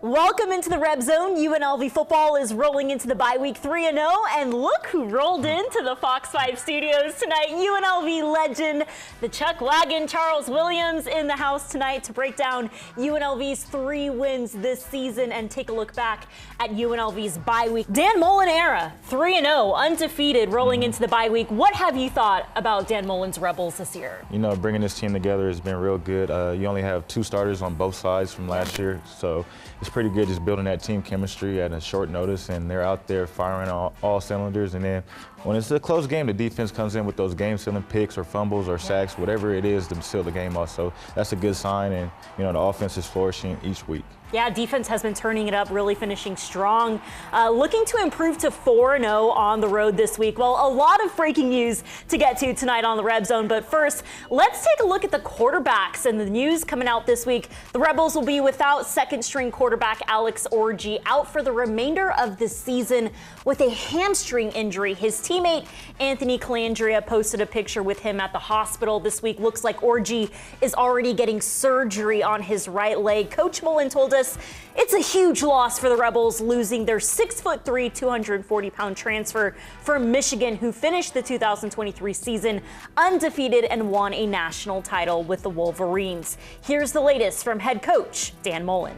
Welcome into the RebZone. UNLV football is rolling into the bye week 3-0, and look who rolled into the Fox 5 studios tonight. UNLV legend, the Chuck Wagon Charles Williams, in the house tonight to break down UNLV's 3 wins this season and take a look back at UNLV's bye week. Dan Mullen era, 3-0, undefeated, rolling into the bye week. What have you thought about Dan Mullen's Rebels this year? You know, bringing this team together has been real good. You only have 2 starters on both sides from last year, so it's pretty good just building that team chemistry at a short notice, and they're out there firing all cylinders. And then when it's a close game, the defense comes in with those game-sealing picks or fumbles or sacks, whatever it is, to seal the game off. So that's a good sign, and you know, the offense is flourishing each week. Yeah, defense has been turning it up, really finishing strong. Looking to improve to 4-0 on the road this week. Well, a lot of breaking news to get to tonight on the RebZone, but first, let's take a look at the quarterbacks and the news coming out this week. The Rebels will be without second-string quarterback Alex Orji, out for the remainder of the season with a hamstring injury. His teammate Anthony Calandria posted a picture with him at the hospital this week. Looks like Orji is already getting surgery on his right leg. Coach Mullen told us it's a huge loss for the Rebels, losing their 6'3", 240-pound transfer from Michigan, who finished the 2023 season undefeated and won a national title with the Wolverines. Here's the latest from head coach Dan Mullen.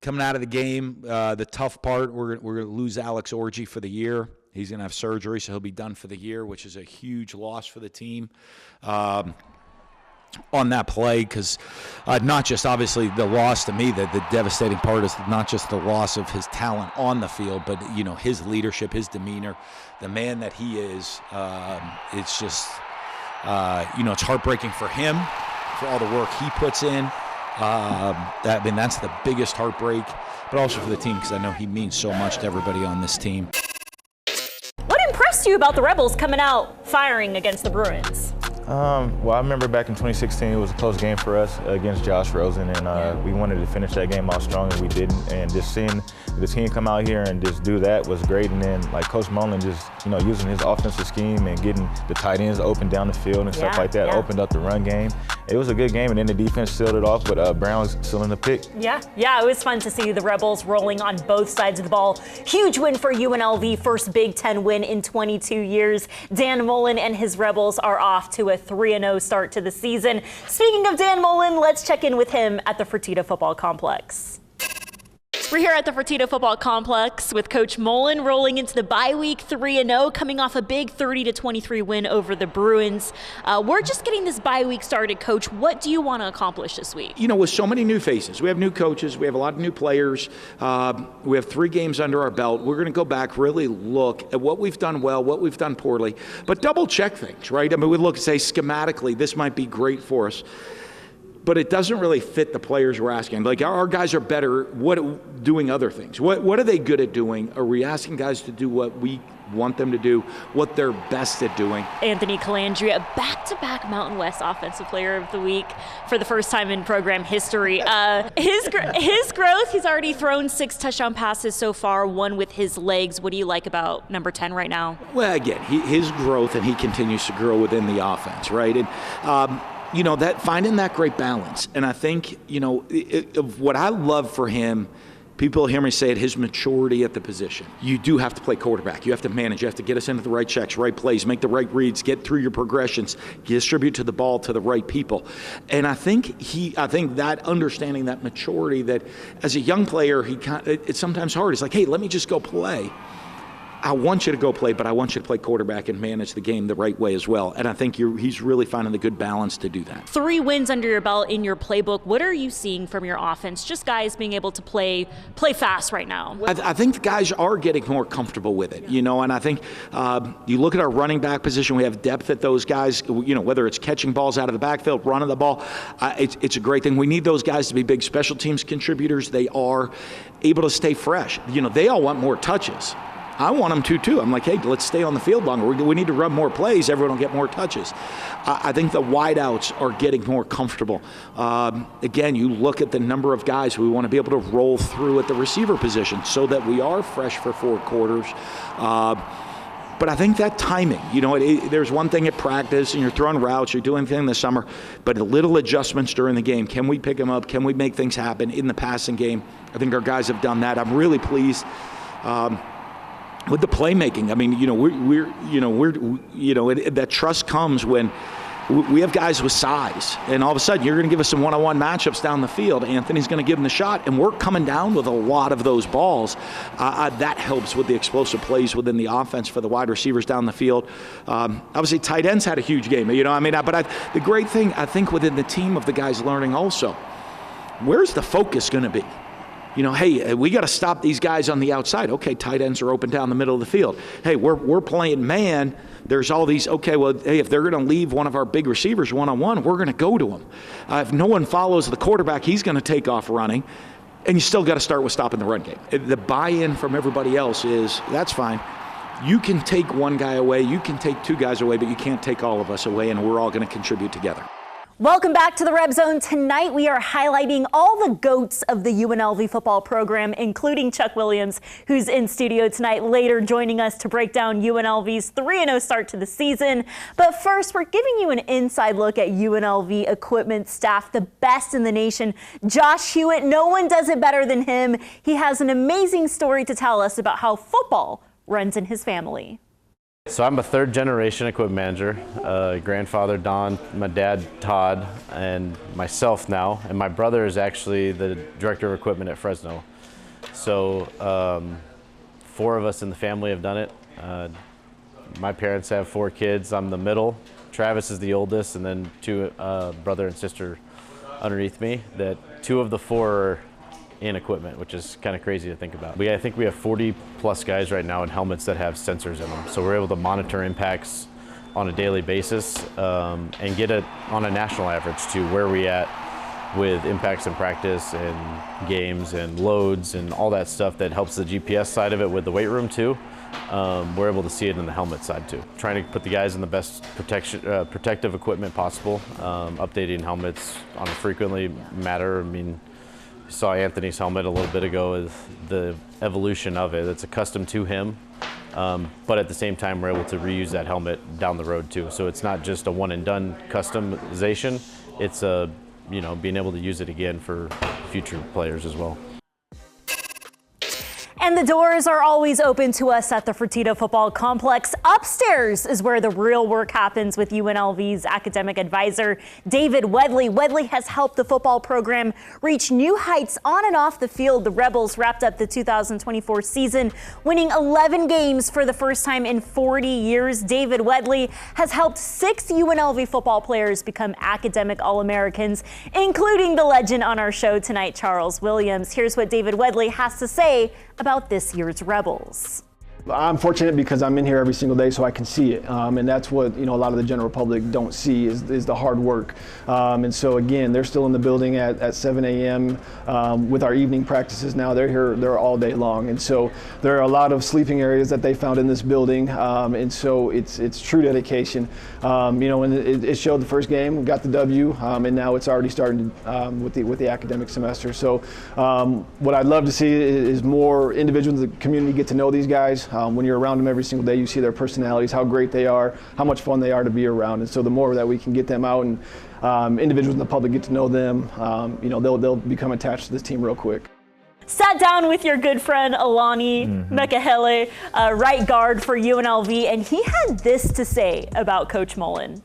Coming out of the game, the tough part, we're going to lose Alex Orji for the year. He's going to have surgery, so he'll be done for the year, which is a huge loss for the team. On that play, because not just obviously the loss to me, the devastating part is not just the loss of his talent on the field, but you know, his leadership, his demeanor, the man that he is. It's just you know, it's heartbreaking for him, for all the work he puts in. I mean, that's the biggest heartbreak, but also for the team, because I know he means so much to everybody on this team. What impressed you about the Rebels coming out firing against the Bruins? Well, I remember back in 2016, it was a close game for us against Josh Rosen, and we wanted to finish that game off strong, and we didn't. And just seeing the team come out here and just do that was great. And then, like, Coach Mullen just, you know, using his offensive scheme and getting the tight ends open down the field and stuff like that, opened up the run game. It was a good game, and then the defense sealed it off with Brown's sealing the pick. Yeah, it was fun to see the Rebels rolling on both sides of the ball. Huge win for UNLV, first Big Ten win in 22 years. Dan Mullen and his Rebels are off to a 3-0 start to the season. Speaking of Dan Mullen, let's check in with him at the Fertitta Football Complex. We're here at the Fertitta Football Complex with Coach Mullen, rolling into the bye week 3-0, coming off a big 30-23 win over the Bruins. We're just getting this bye week started, Coach. What do you want to accomplish this week? You know, with so many new faces, we have new coaches, we have a lot of new players, we have 3 games under our belt. We're going to go back, really look at what we've done well, what we've done poorly, but double check things, right? I mean, we look and say schematically, this might be great for us, but it doesn't really fit the players we're asking. Like, our guys are better doing other things. What are they good at doing? Are we asking guys to do what we want them to do, what they're best at doing? Anthony Calandria, back-to-back Mountain West Offensive Player of the Week for the first time in program history. His growth, he's already thrown 6 touchdown passes so far, 1 with his legs. What do you like about number 10 right now? Well, again, his growth, and he continues to grow within the offense, right? And you know, that finding that great balance. And I think, you know, what I love for him, people hear me say it, his maturity at the position. You do have to play quarterback. You have to manage. You have to get us into the right checks, right plays, make the right reads, get through your progressions, distribute to the ball to the right people. And I think that understanding, that maturity, that as a young player, it's sometimes hard. It's like, hey, let me just go play. I want you to go play, but I want you to play quarterback and manage the game the right way as well. And I think he's really finding the good balance to do that. 3 wins under your belt in your playbook. What are you seeing from your offense? Just guys being able to play fast right now. I think the guys are getting more comfortable with it, you know, and I think you look at our running back position, we have depth at those guys, you know, whether it's catching balls out of the backfield, running the ball, it's a great thing. We need those guys to be big special teams contributors. They are able to stay fresh. You know, they all want more touches. I want them to, too. I'm like, hey, let's stay on the field longer. We need to run more plays. Everyone will get more touches. I think the wideouts are getting more comfortable. Again, you look at the number of guys we want to be able to roll through at the receiver position so that we are fresh for 4 quarters. But I think that timing, there's one thing at practice and you're throwing routes, you're doing things in the summer, but little adjustments during the game. Can we pick them up? Can we make things happen in the passing game? I think our guys have done that. I'm really pleased with the playmaking. I mean, that trust comes when we have guys with size, and all of a sudden you're going to give us some one-on-one matchups down the field. Anthony's going to give them the shot, and we're coming down with a lot of those balls. That helps with the explosive plays within the offense for the wide receivers down the field. Obviously, tight ends had a huge game. The great thing, I think, within the team of the guys learning also, where's the focus going to be? Hey, we got to stop these guys on the outside. Okay, tight ends are open down the middle of the field. Hey, we're playing man. There's all these, okay, well, hey, if they're going to leave one of our big receivers one-on-one, we're going to go to them. If no one follows the quarterback, he's going to take off running. And you still got to start with stopping the run game. The buy-in from everybody else is, that's fine. You can take one guy away, you can take two guys away, but you can't take all of us away, and we're all going to contribute together. Welcome back to the RebZone. Tonight we are highlighting all the GOATs of the UNLV football program, including Chuck Williams, who's in studio tonight, later joining us to break down UNLV's 3-0 start to the season. But first, we're giving you an inside look at UNLV equipment staff, the best in the nation. Josh Hewitt, no one does it better than him. He has an amazing story to tell us about how football runs in his family. So I'm a third-generation equipment manager. Grandfather Don, my dad Todd, and myself now. And my brother is actually the director of equipment at Fresno. So 4 of us in the family have done it. My parents have 4 kids. I'm the middle. Travis is the oldest, and then 2 brother and sister underneath me. That 2 of the 4 are in equipment, which is kind of crazy to think about. I think we have 40 plus guys right now in helmets that have sensors in them. So we're able to monitor impacts on a daily basis and get it on a national average to where we at with impacts in practice and games and loads and all that stuff that helps the GPS side of it with the weight room too. We're able to see it in the helmet side too. Trying to put the guys in the best protective equipment possible. Updating helmets on a frequently matter. I mean, you saw Anthony's helmet a little bit ago with the evolution of it. It's a custom to him, but at the same time, we're able to reuse that helmet down the road too. So it's not just a one and done customization. It's being able to use it again for future players as well. And the doors are always open to us at the Fertitta Football Complex. Upstairs is where the real work happens with UNLV's academic advisor, David Wedley. Wedley has helped the football program reach new heights on and off the field. The Rebels wrapped up the 2024 season, winning 11 games for the first time in 40 years. David Wedley has helped 6 UNLV football players become academic All-Americans, including the legend on our show tonight, Charles Williams. Here's what David Wedley has to say about this year's Rebels. I'm fortunate because I'm in here every single day so I can see it, and that's what a lot of the general public don't see is the hard work. And so again, they're still in the building at 7 a.m. With our evening practices now. They're all day long, and so there are a lot of sleeping areas that they found in this building, and so it's true dedication. And it showed the first game, we got the W, and now it's already starting with the academic semester. So what I'd love to see is more individuals in the community get to know these guys. When you're around them every single day, you see their personalities, how great they are, how much fun they are to be around. And so the more that we can get them out and individuals in the public get to know them, they'll become attached to this team real quick. Sat down with your good friend Alani Mekahele, right guard for UNLV, and he had this to say about Coach Mullen.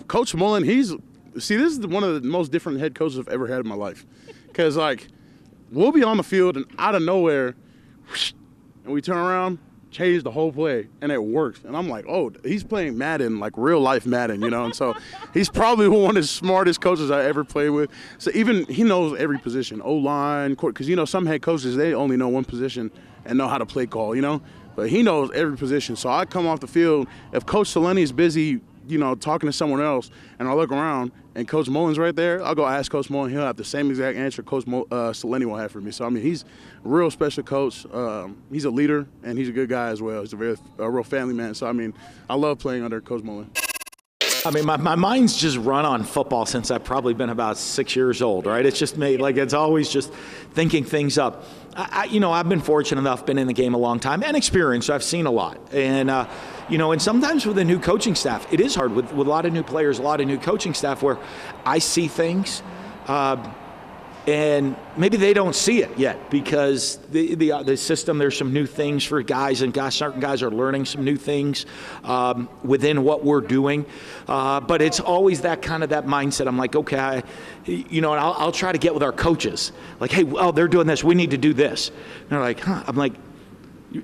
Coach Mullen, this is one of the most different head coaches I've ever had in my life. Because, we'll be on the field and out of nowhere, and we turn around, change the whole play, and it works. And I'm like, oh, he's playing Madden, like real life Madden, And so he's probably one of the smartest coaches I ever played with. So even he knows every position, O-line, because some head coaches, they only know one position and know how to play call, But he knows every position. So I come off the field, if Coach Soleni is busy, talking to someone else, and I look around and Coach Mullen's right there, I'll go ask Coach Mullen. He'll have the same exact answer Coach Soleni will have for me. So, he's a real special coach. He's a leader, and he's a good guy as well. He's a real family man. So, I love playing under Coach Mullen. I mean, my mind's just run on football since I've probably been about 6 years old, right? It's just made, like, it's always just thinking things up. I've been fortunate enough, been in the game a long time and experienced, so I've seen a lot. And, and sometimes with a new coaching staff, it is hard with a lot of new players, a lot of new coaching staff where I see things and maybe they don't see it yet because the system, there's some new things for guys, and certain guys are learning some new things within what we're doing. But it's always that kind of that mindset. I'm like, okay, and I'll try to get with our coaches. Like, hey, well, they're doing this. We need to do this. And they're like, huh? I'm like,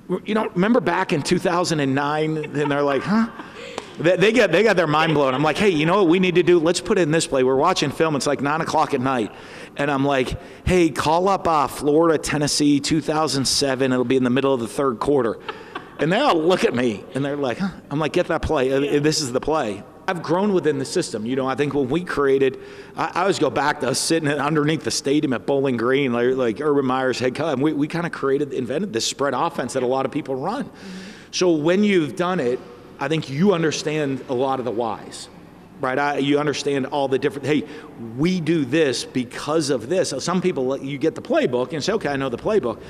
remember back in 2009? And they're like, huh? They got their mind blown. I'm like, hey, you know what we need to do? Let's put it in this play. We're watching film. It's like 9 o'clock at night. And I'm like, hey, call up Florida, Tennessee, 2007. It'll be in the middle of the third quarter. And they all look at me, and they're like, huh? I'm like, get that play. This is the play. I've grown within the system. I think when we created, I always go back to us sitting underneath the stadium at Bowling Green, like Urban Meyer's head coach. We kind of invented this spread offense that a lot of people run. So when you've done it, I think you understand a lot of the whys, right? You understand all the different, hey, we do this because of this. So some people, you get the playbook and say, okay, I know the playbook.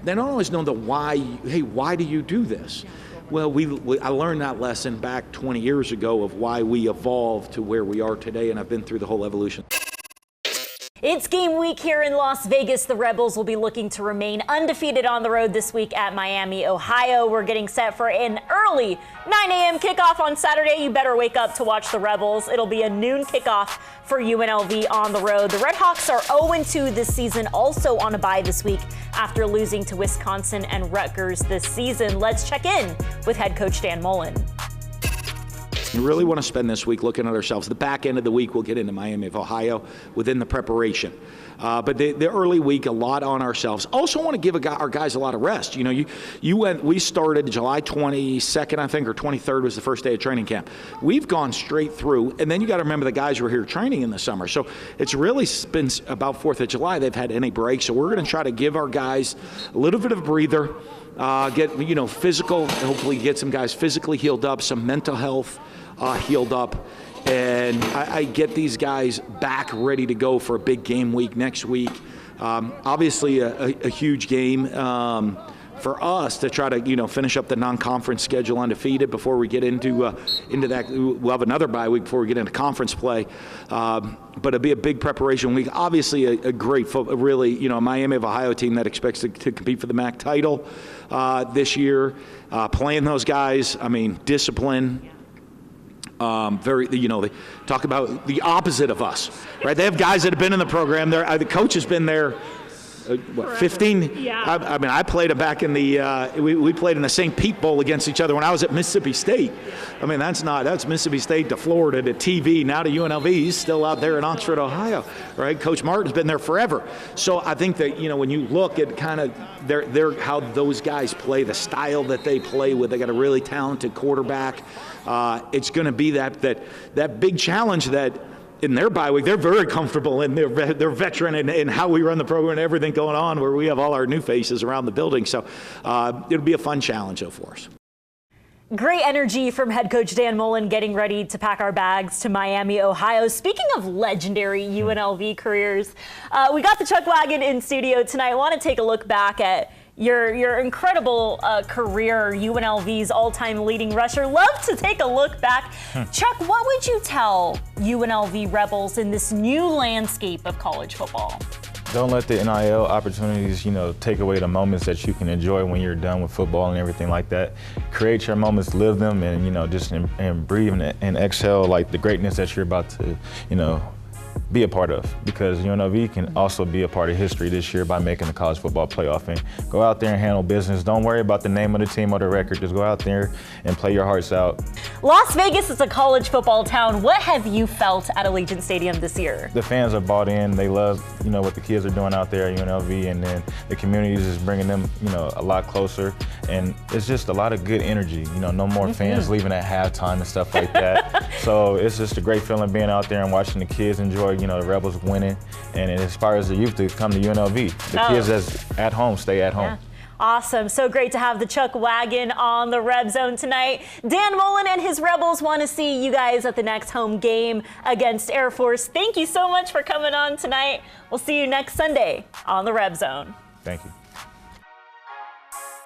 They don't always know the why. Hey, why do you do this? Well, I learned that lesson back 20 years ago of why we evolved to where we are today, and I've been through the whole evolution. It's game week here in Las Vegas. The Rebels will be looking to remain undefeated on the road this week at Miami, Ohio. We're getting set for an early 9 a.m. kickoff on Saturday. You better wake up to watch the Rebels. It'll be a noon kickoff for UNLV on the road. The Redhawks are 0-2 this season, also on a bye this week after losing to Wisconsin and Rutgers this season. Let's check in with head coach Dan Mullen. We really want to spend this week looking at ourselves. The back end of the week, we'll get into Miami of Ohio within the preparation. But the early week, a lot on ourselves. Also want to give our guys a lot of rest. We started July 22nd, I think, or 23rd was the first day of training camp. We've gone straight through, and then you got to remember the guys who were here training in the summer. So it's really been about 4th of July they've had any break. So we're going to try to give our guys a little bit of a breather, get physical, hopefully get some guys physically healed up, some mental health healed up, and I get these guys back ready to go for a big game week next week. Obviously a huge game for us to try to finish up the non-conference schedule undefeated before we get into that. We'll have another bye week before we get into conference play, but it'll be a big preparation week. Obviously a great really Miami of Ohio team that expects to compete for the MAC title this year. Playing those guys, I mean, discipline. They talk about the opposite of us, right? They have guys that have been in the program. The coach has been there, 15? Yeah. I played back in the, we played in the St. Pete Bowl against each other when I was at Mississippi State. I mean, that's Mississippi State to Florida to TV, now to UNLV. He's still out there in Oxford, Ohio, right? Coach Martin's been there forever. So I think that, when you look at kind of their how those guys play, the style that they play with, they got a really talented quarterback. It's going to be that big challenge that in their bye week, they're very comfortable and they're veteran in how we run the program and everything going on, where we have all our new faces around the building. So it'll be a fun challenge though for us. Great energy from head coach Dan Mullen getting ready to pack our bags to Miami, Ohio. Speaking of legendary UNLV careers, we got the Chuck Wagon in studio tonight. I want to take a look back at your incredible career, UNLV's all-time leading rusher. Love to take a look back. Chuck, what would you tell UNLV Rebels in this new landscape of college football? Don't let the NIL opportunities, take away the moments that you can enjoy when you're done with football and everything like that. Create your moments, live them, and, just and breathe and exhale like the greatness that you're about to, be a part of, because UNLV can also be a part of history this year by making the college football playoff. And go out there and handle business. Don't worry about the name of the team or the record. Just go out there and play your hearts out. Las Vegas is a college football town. What have you felt at Allegiant Stadium this year? The fans are bought in. They love, what the kids are doing out there at UNLV, and then the community is bringing them, a lot closer. And it's just a lot of good energy. No more fans leaving at halftime and stuff like that. So it's just a great feeling being out there and watching the kids enjoy, the Rebels winning, and it inspires the youth to come to UNLV. The kids that's at home stay at home. Awesome. So great to have the Chuck Wagon on the RebZone tonight. Dan Mullen and his Rebels want to see you guys at the next home game against Air Force. Thank you so much for coming on tonight. We'll see you next Sunday on the RebZone. Thank you.